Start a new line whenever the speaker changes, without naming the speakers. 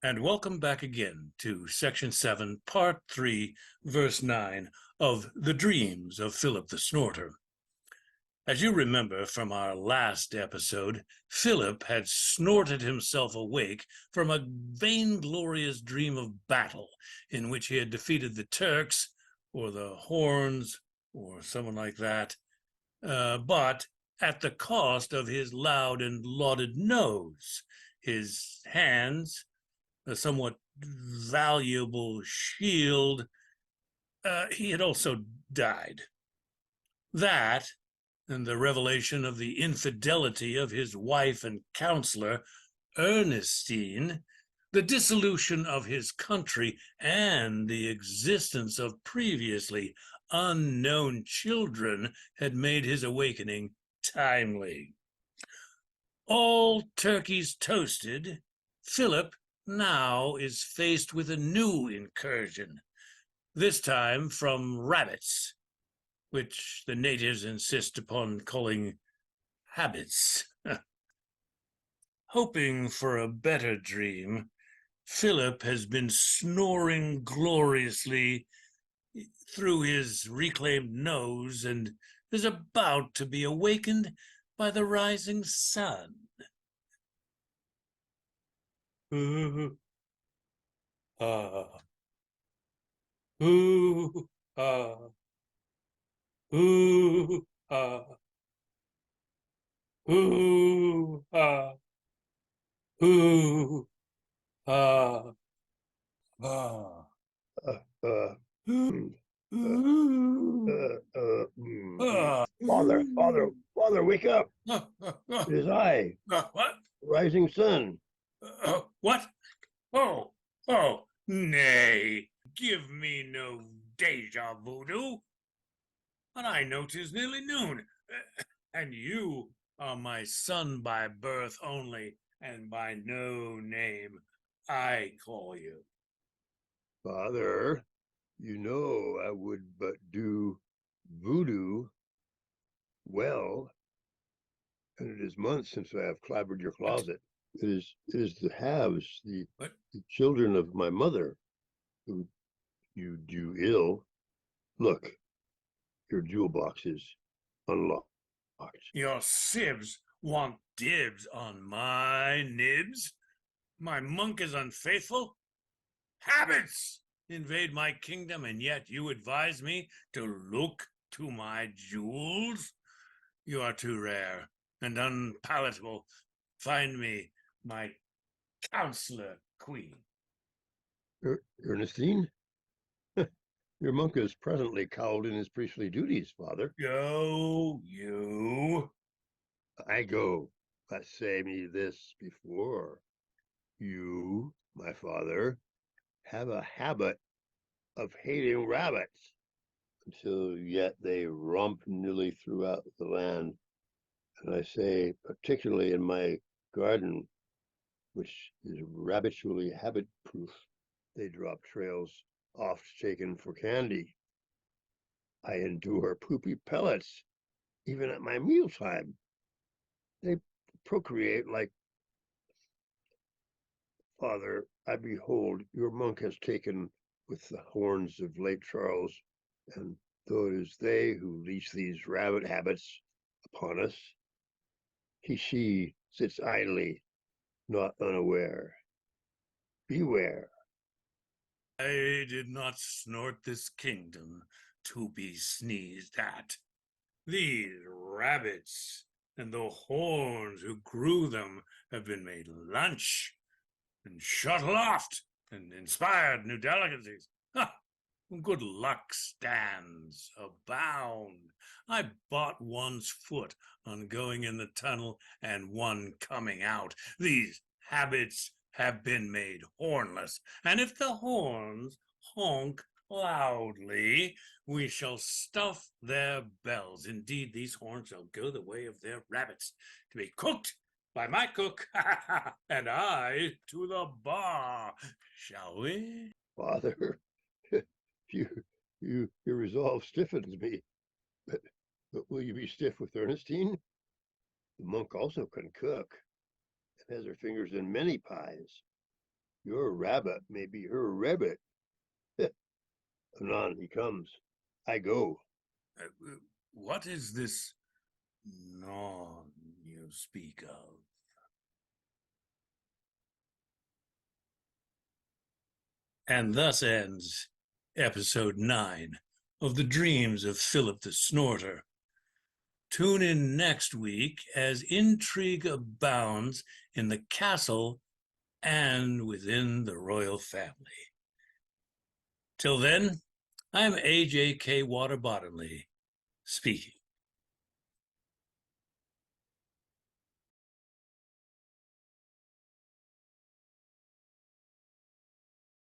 And welcome back again to Section 7, Part 3, Verse 9 of The Dreams of Philip the Snorter. As you remember from our last episode, Philip had snorted himself awake from a vainglorious dream of battle in which he had defeated the Turks, or the Horns, or someone like that, but at the cost of his loud and lauded nose, his hands, a somewhat valuable shield. He had also died. That, and the revelation of the infidelity of his wife and counselor, Ernestine, the dissolution of his country, and the existence of previously unknown children had made his awakening timely. All turkeys toasted, Philip now is faced with a new incursion, this time from rabbits, which the natives insist upon calling habits. Hoping for a better dream, Philip has been snoring gloriously through his reclaimed nose and is about to be awakened by the rising sun. Ah, ooh, ah, ooh, ah, ooh, ah, ooh, ah, ah.
Uh, uh,
Ooh,
mm,
ooh, ah,
Father, wake up! It is I,
what?
rising sun.
What? Oh, oh, nay, give me no deja voodoo. And I know 'tis nearly noon, and you are my son by birth only, and by no name I call you.
Father, you know I would but do voodoo well, and it is months since I have clabbered your
What?
closet. It is the halves,
What?
the children of my mother, who you do ill. Look, your jewel box is unlocked.
Your sibs want dibs on my nibs? My monk is unfaithful? Habits invade my kingdom, and yet you advise me to look to my jewels? You are too rare and unpalatable. Find me my counselor queen.
Ernestine, your monk is presently cowled in his priestly duties, Father.
Go, you.
I go, but say me this before. You, my father, have a habit of hating rabbits, until yet they romp nearly throughout the land. And I say, particularly in my garden, which is habitually habit proof, they drop trails oft taken for candy. I endure poopy pellets, even at my mealtime. They procreate like Father. I behold your monk has taken with the horns of late Charles, and though it is they who leash these rabbit habits upon us, she sits idly, not unaware. Beware.
I did not snort this kingdom to be sneezed at. These rabbits and the horns who grew them have been made lunch and shot aloft and inspired new delicacies. Ha! Good luck stands abound. I bought one's foot on going in the tunnel and one coming out. These habits have been made hornless, and if the horns honk loudly, we shall stuff their bells. Indeed, these horns shall go the way of their rabbits, to be cooked by my cook, and I to the bar. Shall we?
Father, you, your resolve stiffens me. But, but will you be stiff with Ernestine? The monk also can cook, and has her fingers in many pies. Your rabbit may be her rabbit. Anon he comes. I go.
What is this non you speak of? And thus ends episode 9 of The Dreams of Phillip the Snorter. Tune in next week as intrigue abounds in the castle and within the royal family. Till then, I'm A.J.K. Waterbottomley speaking.